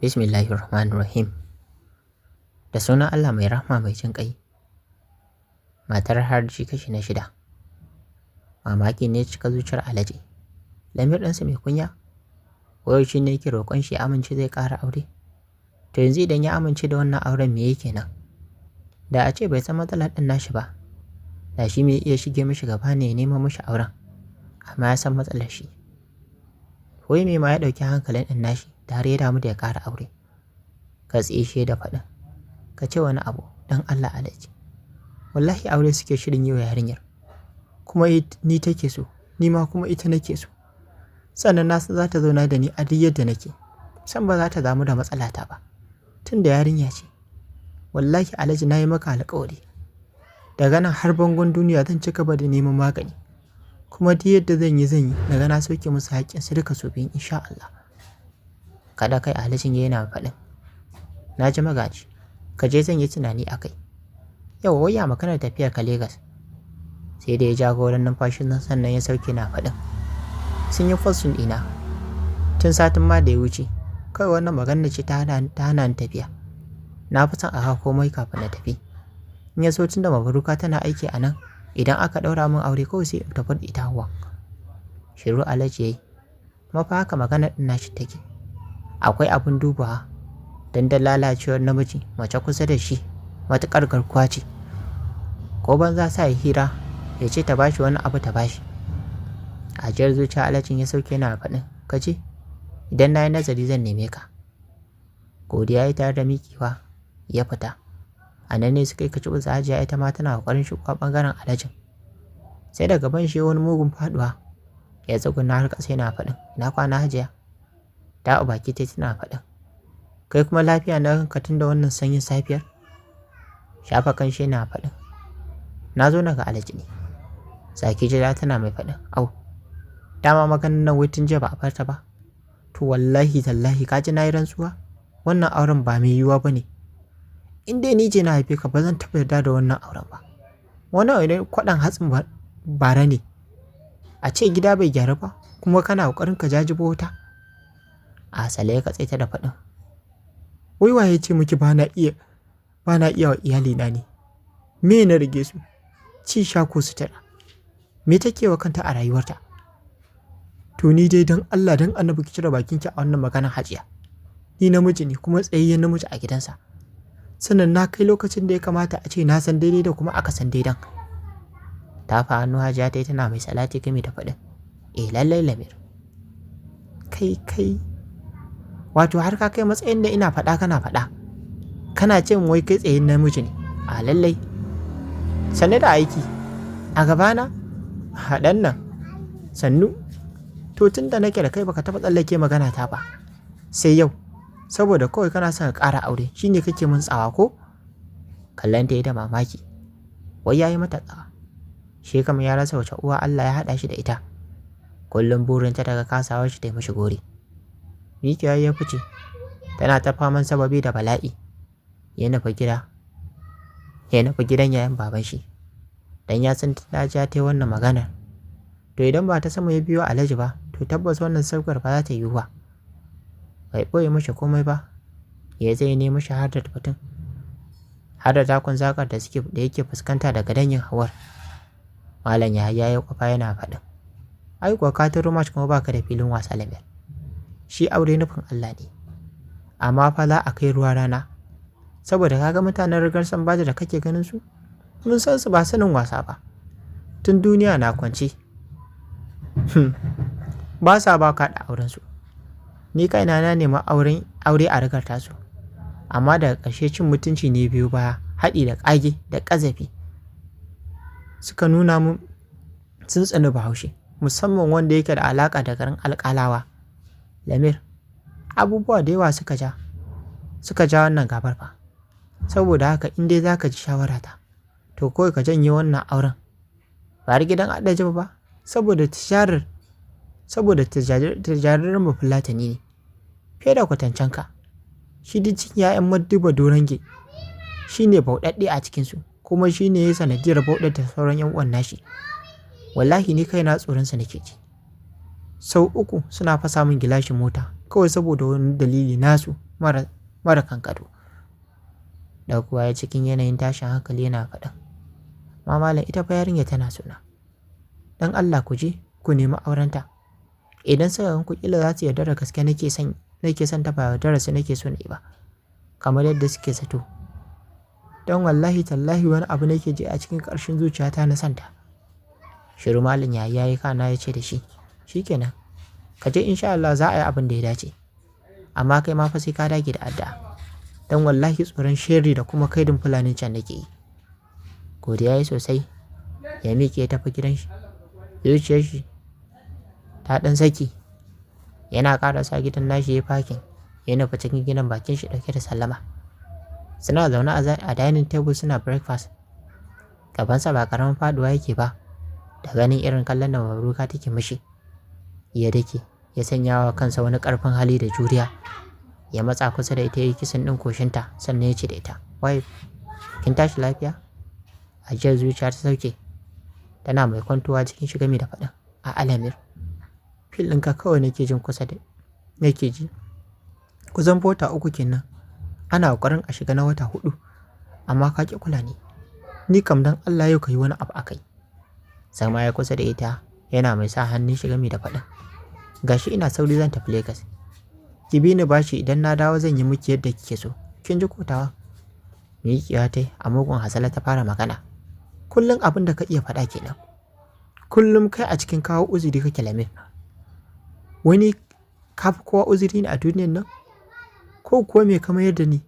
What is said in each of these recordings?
Bismillahirrahmanirrahim. Da sunan Allah mai rahma mai jin ƙai. Matar Harji kashi na 6. Mamaki ne cika zuciyar Alhaji. Lamir ɗansa mai kunya, wai shi ne yake roƙon shi ya amince zai ƙara aure. To yanzu idan ya amince da wannan auren me yake nan? Da a ce bai san matsalar ɗin nashi ba, da shi mai iya shige mishi gaba ne ya nema mishi auren, amma ya san matsalar shi. Wai me ma ya ɗauki hankalin ɗin nashi da har ya damu da ya ƙara aure? Ka tsaye da faɗin, ka ce wani abu don Allah Alhaji. Wallahi aure suke shirin yi wa yarinyar, kuma ni take so, ni ma kuma ita nake so. Sannan na san za ta zauna da ni a duk yadda nake, san ba za ta damu da matsalata ba, tun da yarinya ce. Wallahi Alhaji na yi maka alƙawari, daga nan har bangon duniya zan ci gaba da neman magani, kuma duk yadda zan yi daga na sauke musu haƙƙinsu duka su biyun insha Allah. Kada kai Alhajin yana faɗin, na ji magaji, ka je zan yi tunani a kai. Yau waya maganar tafiyar ka Legas. Sai da ya jagoran numfashin nan sannan ya sauke na faɗin, sun yi falsun ɗina tun satin ma da ya wuce, kawai wannan maganar ce ta hana ni tafiya. Na fi son a haka komai kafin na tafi. In ya so tun da Mabaruka tana aiki a nan, idan aka ɗaura min aure kawai sai in tafi da ita Hauwa. Shiru Alhaji ya yi, mafa haka maganar ɗin nashi take. Akwai abin dubawa don da lalacewar namiji mace kusa da shi matuƙar garkuwa ce. Ko banza sa ya hira ya ce ta bashi wani abu ta bashi. Ajiyar zuciya Alhajin ya sauke yana faɗin, ka je, idan na yi nazari zan neme ka. Godiya ya tare da miƙewa ya fita. A nan ne suka yi kaci uza Hajiya ita ma tana ƙoƙarin shigowa ɓangaren Alhajin. Sai daga ban shi wani mugun faɗuwa ya tsuguna har ƙasa yana faɗin, ina kwana Hajiya? Ta a baki ta tana faɗin, kai kuma lafiya na ganka tun da wannan sanyin safiyar? Shafa kan shi yana faɗin, na zo na ga Alhaji ne. Saki jira tana mai faɗin, au, dama maganin nan wai tun jiya ba a farta ba. To wallahi tallahi ka ji na yi rantsuwa, wannan auren ba mai yiwuwa ba ne. In dai ni je na haife ka ba zan taɓa yarda da wannan auren ba. Wannan idan kwaɗan hatsin bara ne. A ce gida bai gyaru ba, kuma kana ƙoƙarin ka jajibo wuta. A sale ka tsaita da faɗin, wai waye ce miki ba na iya wa iyalina ne? Me na rage su? Ci sha ko sutura? Me take wa kanta a rayuwarta? To ni dai don Allah don Annabi ki cire bakinki a wannan maganar Hajiya. Ni namiji ne kuma tsayayyen namiji a gidansa. Sannan na kai lokacin da ya kamata a ce na san daidai da kuma aka san daidan. Ta fa hannu Hajiya ta yi tana mai salati game da faɗin, lallai Lamir. Kai. Wato har ka kai matsayin da ina faɗa kana ce wai kai tsayin namiji ne? A lallai. Sannu da aiki a gabana haɗan nan sannu. To tun da nake da kai baka taɓa tsallake magana ta ba sai yau, saboda kawai kana son ka ƙara aure shine kake mun tsawa ko? Kallon ta yi da mamaki, wai ya yi mata tsawa. Shi kam ya rasa wace uwa Allah ya haɗa shi da ita. Kullum burinta daga kasawar shi ta yi mashi gori. Mikiya ya fice, tana ta faman sababi da bala'i. Ya nufi gidan yayan baban shi, dan ya san ta ja ta yi wannan maganar. To idan ba ta sama ya biyo Alhaji ba, to tabbas wannan saukar ba za ta yiwu ba. Bai ɓoye mashi komai ba, ya zai nemi shi har da batun, har da takun zakar da yake fuskanta daga danyin Hawar. Malam Yahaya ya kwafa yana faɗin, ai kuwa ka taro mashi kuma baka da filin wasa Lamir. Shi aure nufin Allah ne, amma fa za a kai ruwa rana, saboda kaga mutanen rigar Sambaja da kake ganin su, mun san su ba sanin wasa ba. Tun duniya na kwance ba sa ba ka da auren su. Ni kaina na nemi aure a rigar tasu, amma daga ƙarshe cin mutunci ne biyu baya, haɗi da ƙage da ƙazafi. Suka nuna mun sun tsani Bahaushe, musamman wanda yake da alaƙa da garin Alƙalawa. Lamir, abubuwa da yawa suka ja wannan gabar fa. Saboda haka in dai za ka ji shawarata, to kawai ka janye wannan auren. Ba gidan Adaji ba, saboda tijararin Bafulatani ne, fiye da kwatancenka. Shi duk cikin 'ya'yan Madduba Dorange shi ne bauɗaɗɗe a cikinsu, kuma shi ne ya sanadiyar bauɗar da sauran 'yan uwan nashi. Wallahi ni kaina tsoronsa nake ji. Sau 3 suna fasa min gilashin mota kawai saboda wani dalili nasu mara kan gado. Ɗaukuwa ya cikin yanayin tashin hankali yana faɗin, malam ita fa yarinya tana suna. Dan Allah ku je ku nemi aurenta. Idan suka gan ku kila za su yarda da gaske nake son ta ba yarda su nake so ne ba. Kamar yadda suke zato. Don wallahi tallahi wani abu nake ji a cikin ƙarshen zuciyata na santa. Shiru malam yayi kana ya ce da shi, shikenan. Ka je insha Allah za a yi abin da ya dace. Amma kai ma fa sai ka dage da addu'a. Dan wallahi tsoron sherri da kuma kaidin fulanin can nake yi. Godiya yayi sosai. Ya miƙe ya tafi gidan shi. Zuciyar shi ta ɗan saki. Yana ƙarasa gidan nashi ya fakin. Ya nufi cikin gidan bakin shi ɗauke da sallama. Suna zaune a dining table suna breakfast. Gabansa ba ƙaramin faduwa yake ba. Da ganin irin kallon da Mabruka take mishi. Ya dake ya sanya wa kansa wani ƙarfin hali da juriya. Ya matsa kusa da ita ya yi kisan ɗin koshinta sannan ya ce da ita, wife, kin tashi lafiya? Ajiyar zuciya ta sauke. Tana mai kwantowa cikin shi gami da faɗin, a Alamir, fil ɗinka kawai nake jin kusa da nake ji. Kusan wata 3 kenan. Ana ƙoƙarin a shiga na wata 4, amma ka ƙi kula ni. Ni kam dan Allah yau ka yi wani abu akai. Zama ya kusa da ita yana mai sa hannun shi gami da faɗin, gashi ina sauri zan tafi Lagos. Ki bi ni bashi idan na dawo zan yi miki yadda kike so. Kin ji kotawa? Miƙiya tai a mugun hasala ta fara magana. Kullum abin da ka iya faɗa kenan. Kullum kai a cikin kawo uzuri kake Lamir. Wani ka fi kowa uzuri ne a duniyar nan? Ko kuwa me kamar yadda ni?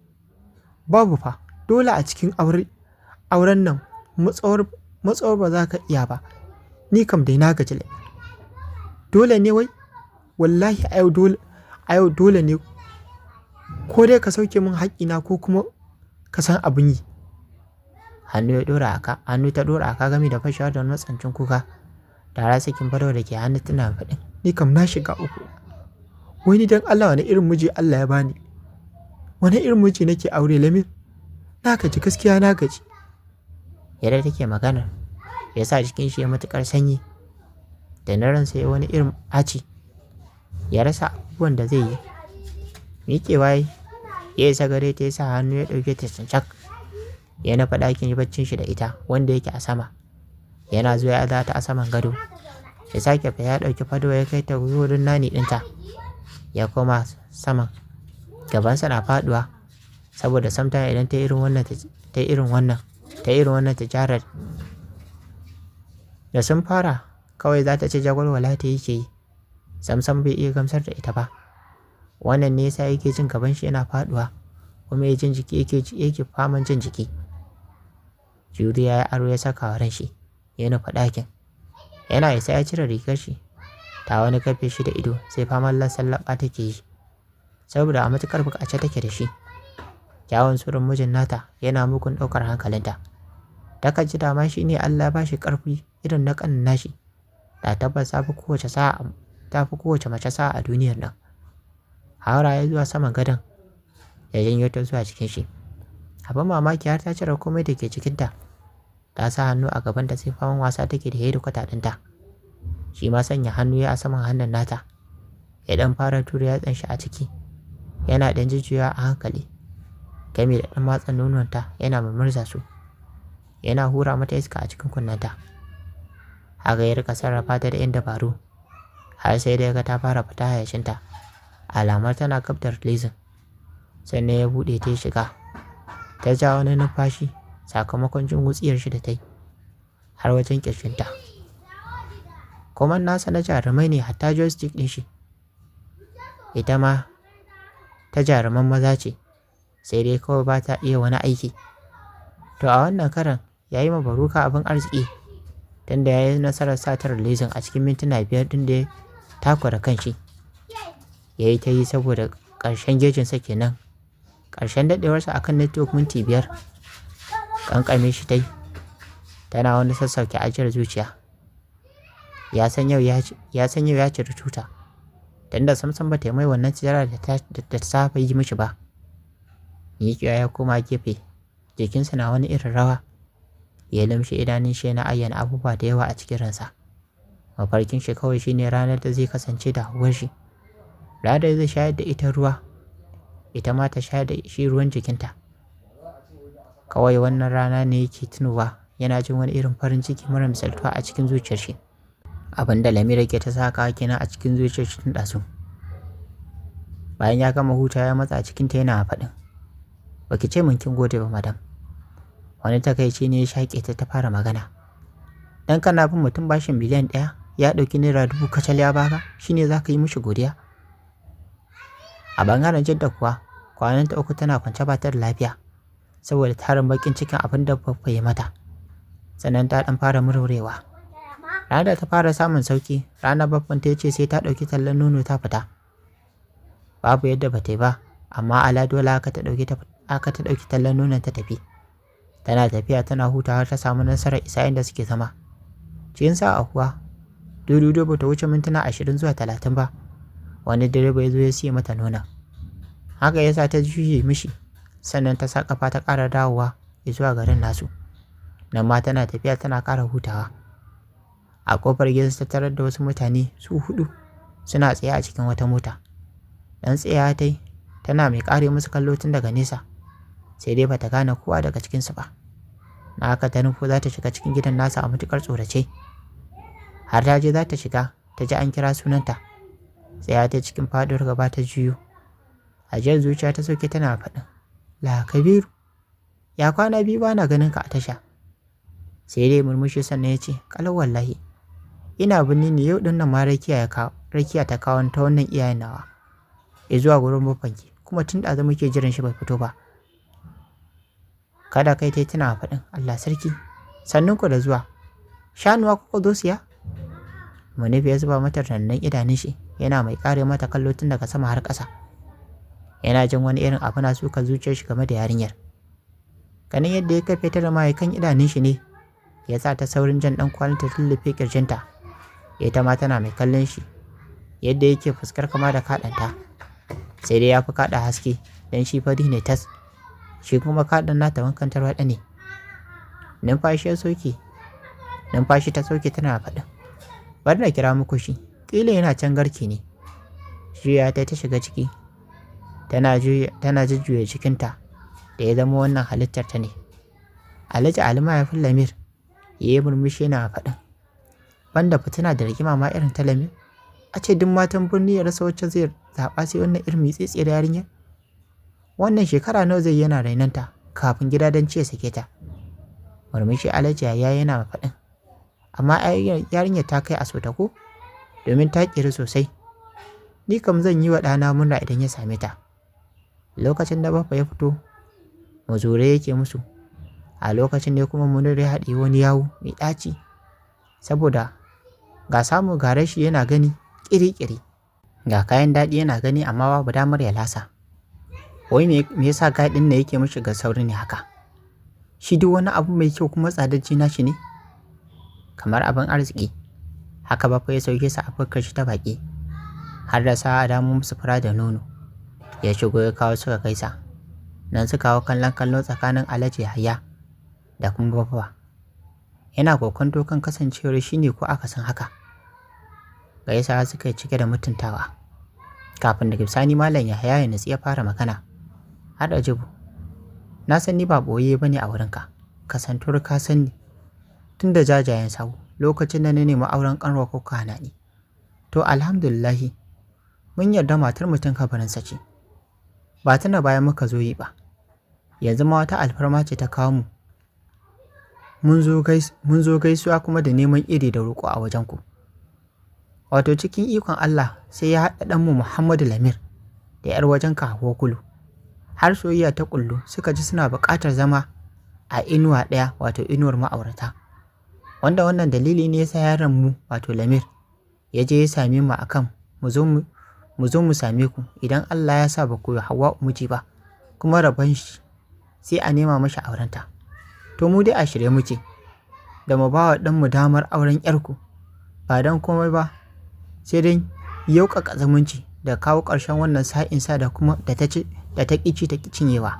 Babu fa, dole a cikin auren nan matsawar ba za ka iya ba. Ni kam dai na gaji Lamir. Dole ne wai? Wallahi a yau dole ne ko dai ka sauke min haƙƙina ko kuma ka san abin yi. Hannu ta ɗora aka gami da fashewa da matsancin kuka. Tara sakin fado da ke hannu tana faɗin, ni kam na shiga uku. Wai ni dan Allah wani irin miji Allah ya bani? Wani irin miji nake aure Lamir? Na gaji gaskiya na gaji. Yadda take magana ya sa jikin shi ya matuƙar sanyi. Da na ransa ya wani irin ɓaci. Ya rasa abubuwan da zai yi. Miƙewa ya isa gare ta ya sa hannu ya ɗauke ta cancak. Ya nufa ɗakin yi baccin shi da ita wanda yake a sama. Yana zuwa ya ta a saman gado. Ya sake fa ya ɗauki fado ya kai ta wurin nani ɗinta. Ya koma saman. Gabansa na faɗuwa saboda samta idan ta irin wannan tijarar da sun fara kawai za ta ce jagwalwala ta yake yi. Samsam bai iya gamsar da ita ba. Wannan ne yasa yake jin gaban shi yana faɗuwa kuma ya jin jiki yake faman jin jiki. Juriya ya aro ya saka wa ran shi ya nufa ɗakin. Yana isa ya cire rigar shi. Ta wani kafe shi da ido sai faman lallaɓa take yi. Saboda a matuƙar buƙace take da shi. Kyawun surin mijin nata yana mugun ɗaukar hankalinta. Takan ji dama shi ne Allah ba shi ƙarfi irin na ƙanin nashi. Da tabbas ta fi kowace mace sa'a a duniyar nan. Haura ya zuwa saman gadon ya janyo ta zuwa cikin shi. Abin mamaki har ta cire komai da ke cikinta. Ta sa hannu a gaban da sai faman wasa take da hedi kwata ɗinta. Shi ma sanya hannu ya a saman hannun nata. Ya ɗan fara tura yatsan shi a ciki. Yana ɗan jujjuya a hankali. Gami da ɗan matsan nononta yana murza su. Yana hura mata iska a cikin kunnenta. Haka ya rika sarrafa ta da yan dabaru. Har sai da ya ga ta fara fita hayacinta. Alamar tana gab da releasing. Sannan ya buɗe ta shiga. Ta ja wani numfashi sakamakon jin wutsiyar shi da ta yi. Har wajen ƙirjinta. Kuma nasa na jarumai ne hatta joystick ɗin shi. Ita ma ta jaruman maza ce. Sai dai kawai ba ta iya wani aiki. To a wannan karan ya yi Mabruka abin arziki. Tunda ya yi nasarar satar releasing a cikin mintuna 5 ɗin da ya takura kanshi. Ya yi ta yi saboda ƙarshen gejinsa kenan. Ƙarshen daɗewarsa a kan network minti 5. Ƙanƙame shi ta yi. Tana wani sassauke ajiyar zuciya. Ya san yau ya ciri tuta. Tunda samsam ba ta yi mai wannan tijara da ta saba yi mishi ba. Miƙiya ya koma gefe. Jikinsa na wani irin rawa. Ya lamshe idanun shi yana ayyana abubuwa da yawa a cikin ransa. Mafarkin shi kawai shine ranar da zai kasance da hauwar shi. Ranar zai shayar da ita ruwa. ita ma ta sha da shi ruwan jikinta. Kawai wannan rana ne yake tunowa, yana jin wani irin farin ciki mara misaltuwa a cikin zuciyar shi. Abin da Lamira ke ta saka kenan a cikin zuciyar shi tun ɗazu. Bayan ya gama huta ya matsa cikinta yana faɗin, baki ce min kin gode ba madam. Wani takaici ne ya shaƙe ta fara magana. Dan kana bin mutum bashin miliyan 1 ya ɗauki naira 1000 kacal ya baka, shine za ka yi mishi godiya? A bangaren Jidda kuwa, kwananta 3 tana kwance ba ta da lafiya saboda tarin bakin cikin abin da babba ya mata. Sannan ta ɗan fara murmurewa. Ranar da ta fara samun sauki, ranar babban ta ce sai ta ɗauki tallan nono ta fita. Babu yadda ba ta yi ba, amma ala dole aka ta ɗauki tallan nonon ta tafi. Tana tafiya tana hutawa ta samu nasarar isa inda suke zama. Cikin sa'a kuwa, dudu ba ta wuce mintuna 20 zuwa 30 ba. Wani direba ya zo ya siya mata nonon. Haka ya sa ta juye mishi, sannan ta sa kafa ta ƙara dawowa zuwa garin nasu. Nan ma tana tafiya tana ƙara hutawa. A ƙofar gidansu ta tarar da wasu mutane su 4 suna tsaye a cikin wata mota. Dan tsaya ta yi, tana mai ƙare musu kallo tun daga nesa, sai dai bata gane kowa daga cikinsu ba. Na haka ta nufo za ta shiga cikin gidan nasa a matuƙar tsorace. Har ta je za ta shiga, ta ji an kira sunanta. Tsaya ta cikin faɗuwar gaba ta juyo. Ajiyar zuciya ta sauke tana faɗin, la Kabiru, ya kwana 2 ba na ganin ka a tasha. Sai dai murmushi sannan ya ce, kalau wallahi, ina binni ne yau ɗin nan ma rakiya ta kawo ta wannan iyayen nawa. Zuwa gurin mafanki, kuma tun da muke jiran shi bai fito ba. Kada kai tai tana faɗin, Allah sarki, sannun ku da zuwa. Shanuwa kuka zo siya? Munifi ya zuba mata rannan idanun shi, yana mai ƙare mata kallo tun daga sama har ƙasa. Yana jin wani irin abu na suka zuciyar shi game da yarinyar. Ganin yadda ya kafe ta da mahaikan idanun shi ne, ya sa ta saurin jan ɗan kwalin ta lullufe ƙirjinta. Ita ma tana mai kallon shi, yadda yake fuskar kama da kaɗanta. Sai dai ya fi kaɗa haske, don shi fari ne tas. Shi kuma kaɗan nata wankan tarwaɗa ne. Numfashi ta sauke tana faɗin, bari na kira muku shi, ƙila yana can garke ne. Juya ta shiga ciki, tana jujjuya cikinta da ya zama wannan halittar ta ne. Alhaji Ali mahaifin Lamir ya yi murmushi yana faɗin, banda fitina da rigima ma irin ta Lamir, a ce duk matan birni ya rasa wacce zai zaɓa sai wannan irin mitsitsiyar yarinyar. Wannan shekara nawa zai yana rainanta kafin gida don ce sake ta. Murmushi Alhaji ya yana faɗin, amma yarinyar ta kai a so ta ko, domin ta ƙiri sosai. Ni kam zan yi wa ɗana murna idan ya same ta. Lokacin da Baffa ya fito, muzure yake musu. A lokacin ne kuma Munir ya haɗe wani yawu mai ɗaci, saboda ga samu ga rashi yana gani ƙiri-ƙiri. Ga kayan daɗi yana gani amma babu damar ya lasa. Wai me yasa gaɗin ne yake mishi ga sauri ne haka? Shi duk wani abu mai kyau kuma tsadajji na shi ne? Kamar abin arziki. Haka Baffa ya sauke sa a fuskar shi ta baƙi. Har da sa a damu musu fura da nono. Ya shigo ya kawo suka gaisa. Nan suka kawo kallon kallo tsakanin Alhaji Yahaya da kuma Baffa. Yana kokonto kan kasancewar shi ne ko aka san haka. Gaisa suka yi cike da mutuntawa. Kafin da bisani Malam Yahaya ya nutsi ya fara magana. Har da Jibo, na san ni ba ɓoye ba ne a wurinka, kasantuwar ka san ni tun da jajayen sawu lokacin da na nemi auren ƙanwa ko kana ni. To alhamdulillahi, mun yarda matar mutum kabarinsa ce. Ba tana bayan muka zo yi ba. Yanzu ma wata alfarma ce ta kawo mu. Mun zo gaisuwa kuma da neman iri da roƙo a wajenku. Wato cikin ikon Allah sai ya haɗa ɗanmu Muhammadu Lamir da 'yar wajenka Hauwa Kulu. Har soyayya ta kullu suka ji suna buƙatar zama a inuwa ɗaya, wato inuwar ma'aurata. Wanda wannan dalili ne yasa yaron mu wato Lamir ya je ya same mu akan mu zo mu same ku idan Allah ya sa ba ku yi Hauwa miji ba, kuma rabon shi sai a nema mashi aurenta. To mu dai a shirye muke da mu ba wa ɗanmu damar auren 'yarku, ba don komai ba sai dai yauƙaƙa zumunci da kawo ƙarshen wannan sa'insa da kuma da ta ƙici ta cinyewa.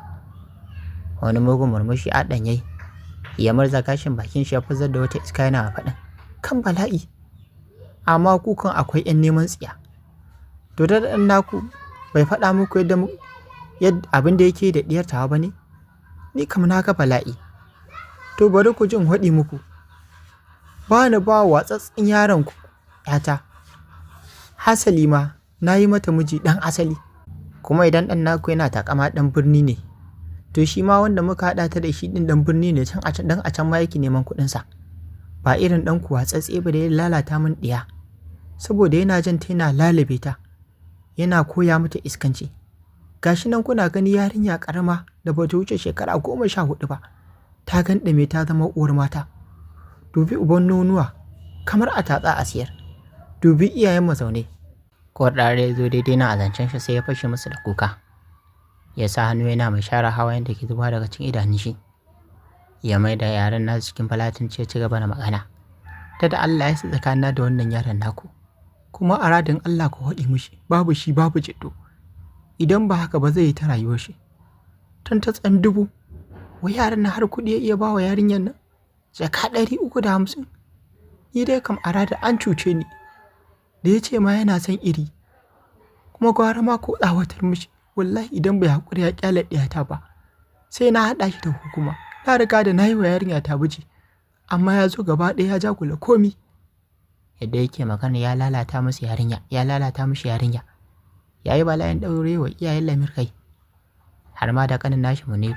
Wani mugun murmushi a ɗanyai ya marza gashin bakin shi ya fitar da wata iska yana faɗin, kan bala'i, amma kukan akwai 'yan neman tsiya. To da ɗan naku bai faɗa muku abin da yake da diyar tawa ba ne? Ni kam na ga bala'i. To bari ku jin haɗi muku. Ba ni ba watsatsin yaron ku ‘yata. Hasali ma na yi mata miji ɗan asali. Kuma idan ɗan naku yana takama ɗan birni ne, to shi ma wanda muka haɗa ta da shi ɗin ɗan birni ne dan a can ma yake neman kuɗinsa. Ba irin ɗan ku watsatse ba da ya lalata min ɗiya. Saboda yana jan ta yana lalabe ta, yana koya mata iskanci. Gashi nan kuna gani yarinya ƙarama da ba ta wuce shekara 14 ba, ta ganɗame ta zama uwar mata. Dubi uban nonuwa kamar a tatsa a siyar. Dubi iyayen mazaune. Ko ɗare ya zo daidai na azancen shi sai ya fashe musu da kuka. Ya sa hannu yana mai share hawayen da ke zuba daga cikin idanun shi. Ya mai da yaran nasu cikin falatinci ya ci gaba da magana. Ta da Allah ya sa tsakanina da wannan yaron naku. Kuma a radin Allah ku haɗe mishi, babu shi babu jiddo. Idan ba haka ba zai yi ta rayuwar shi. Tun ta tsan dubu, wai yaran na har kuɗi ya iya ba wa yarinyar nan? Jaka 350. Ni dai kam a radin an cuce ni. Da ya ce ma yana son iri. Kuma gwara ma ko tsawatar mishi, wallahi idan bai haƙuri ya ƙyale ɗiyata ba, sai na haɗa shi da hukuma. Na riga da na yi wa yarinya ta buji, amma ya zo gaba ɗaya ya jagula komi. Yadda yake magana ya lalata mishi yarinya. Ya yi bala'in ɗaure wa iyayen Lamir kai, har ma da ƙanin nashi Munif,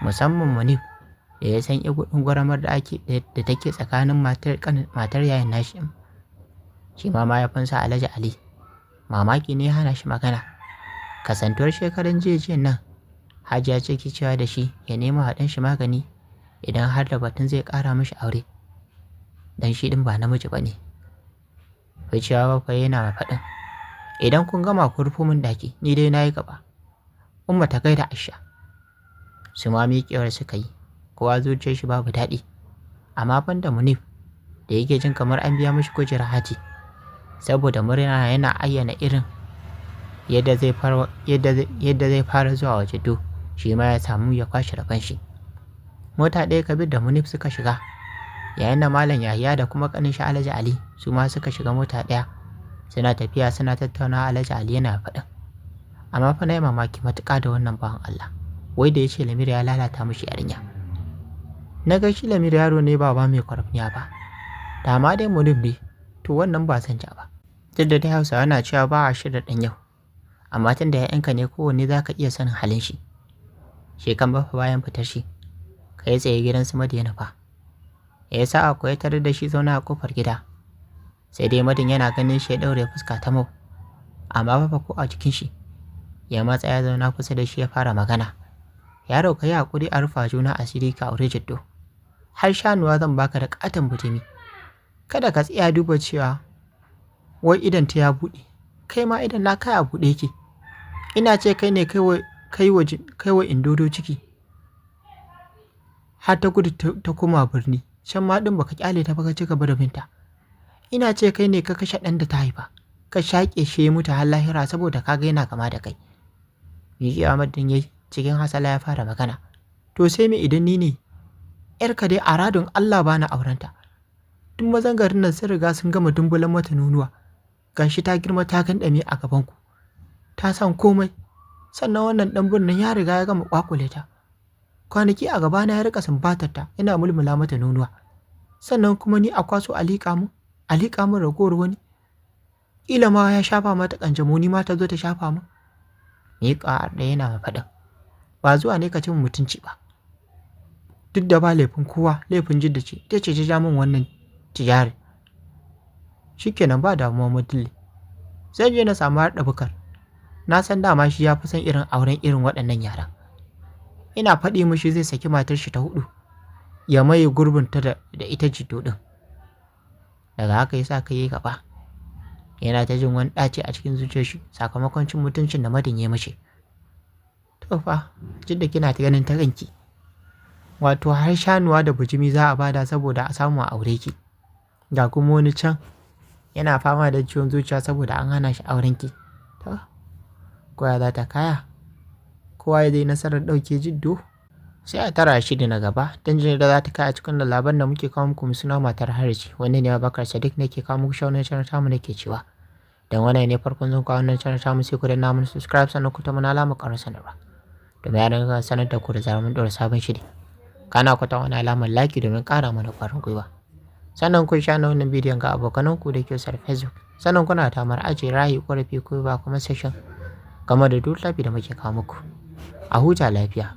musamman Munif da ya san igudin gwaramar da take tsakanin matar yayin nashi. Shi ma mahaifinsa Alhaji Ali, mamaki ne ya hana shi magana. Kasantuwar shekaran jiya nan, Hajiya ce ke cewa da shi ya nemo haɗin shi magani idan har da batun zai ƙara mishi aure. Dan shi ɗin ba namiji ba ne. Wucewa bakwai yana mai faɗin, idan kun gama ku rufo min ɗaki, ni dai na yi gaba. Umma ta gaida Aisha. Su ma miƙewar suka yi, kowa zuciyar shi babu daɗi. Amma ban da Munif da yake jin kamar an biya mishi kujerar haji. Saboda murna yana ayyana irin yadda zai fara zuwa waje do, shi ma ya samu ya kwashe rabon shi. Mota ɗaya Kabir da Munif suka shiga, yayin da Malam Yahaya da kuma ƙanin shi Alhaji Ali su ma suka shiga mota ɗaya. Suna tafiya suna tattaunawa. Alhaji Ali yana faɗin, amma fa na yi mamaki matuƙa da wannan bawan Allah, wai da ya ce Lamir ya lalata mishi yarinya. Na ga shi Lamir yaro ne ba mai kwarfiya ba, da ma dai Munif ne, to wannan ba san ja ba. Duk da dai Hausawa na cewa ba a shirya ɗan yau, amma tun da ‘ya'yanka ne kowanne za ka iya sanin halin shi. Shekan bafa bayan fitar shi, ka yi tsaye gidan su Madina fa. Ya sa a koya tare da shi zauna a kofar gida. Sai dai Madin yana ganin shi ya ɗaure fuska ta mau, amma bafa ko a jikin shi. Ya matsa ya zauna kusa da shi ya fara magana. Yaro ka yi haƙuri a rufa juna asiri ka aure jiddo. Har shanuwa zan baka da ƙaton butumi. Kada ka tsaya duba cewa wai idan ta ya buɗe, kai ma idan na kai a buɗe ki. Ina ce kai ne kai wa indodo ciki, har ta gudu ta koma birni, can ma ɗin baka kyale ta baka ci gaba da binta. Ina ce kai ne ka kashe ɗan da ta haifa, ka shaƙe shi ya mutu har lahira saboda ka ga yana kama da kai. Miki Ahmad din yayi cikin hasala ya fara magana. To sai me idan ni ne? ‘Yarka dai a radon Allah bana aurenta. Duk mazan garin nan sun riga sun gama dumbulan mata nonuwa. Gashi ta girma ta gandame a gabanku. Ta san komai. Sannan wannan ɗan birnin ya riga ya gama kwakule ta. Kwanaki a gabana ya rika sumbatar ta, yana mulmula mata nonuwa. Sannan kuma ni a kwaso a liƙa mu ragowar wani. Ƙila ma ya shafa mata ƙanjamo, ni ma ta zo ta shafa mu. Ni ƙa'ar da yana faɗin, ba zuwa ne ka cin mutunci ba. Duk da ba laifin kowa, laifin jidda ce, ita ce ta ja min wannan tijari. Shikenan ba damuwa Mudulle. Zan je na samu har da Bukar. Na san dama shi ya fi son irin auren irin waɗannan yaran. Ina faɗi mishi zai saki matar shi ta 4, ya maye gurbin ta da ita jiddo ɗin. Daga haka ya sa ka yi gaba. Yana ta jin wani ɗaci a cikin zuciyar shi sakamakon cin mutuncin da Madin ya mace. To fa, jidda kina ta ganin ta kanki. Wato har shanuwa da bujimi za a bada saboda a samu a aure ki. Ga kuma wani can yana fama da ciwon zuciya saboda an hana shi auren ki. To, koya za ta kaya? Kowa ya dai nasarar ɗauke jiddo? Sai a tara shi da na gaba don jin da za ta kai a cikin labarin da muke kawo muku suna matar Harici, wanda ne Abubakar Sadiq nake kawo muku shaunar tamu nake cewa don wannan ne farkon zuwa wannan channel ta mu sai ku danna mana subscribe sannan ku ta mana alamar ƙarar sanarwa domin ya dinga sanar da ku da zarar mun ɗora sabon shiri. Kana ku ta wani alamar like domin ƙara mana ƙwarin gwiwa. Sannan ku sha na wannan bidiyon ga abokananku da ke sa Facebook. Sannan kuna tamar ajiye rayu ƙorafi ko ba kuma session game da duk lafi da muke kawo muku. A huta lafiya.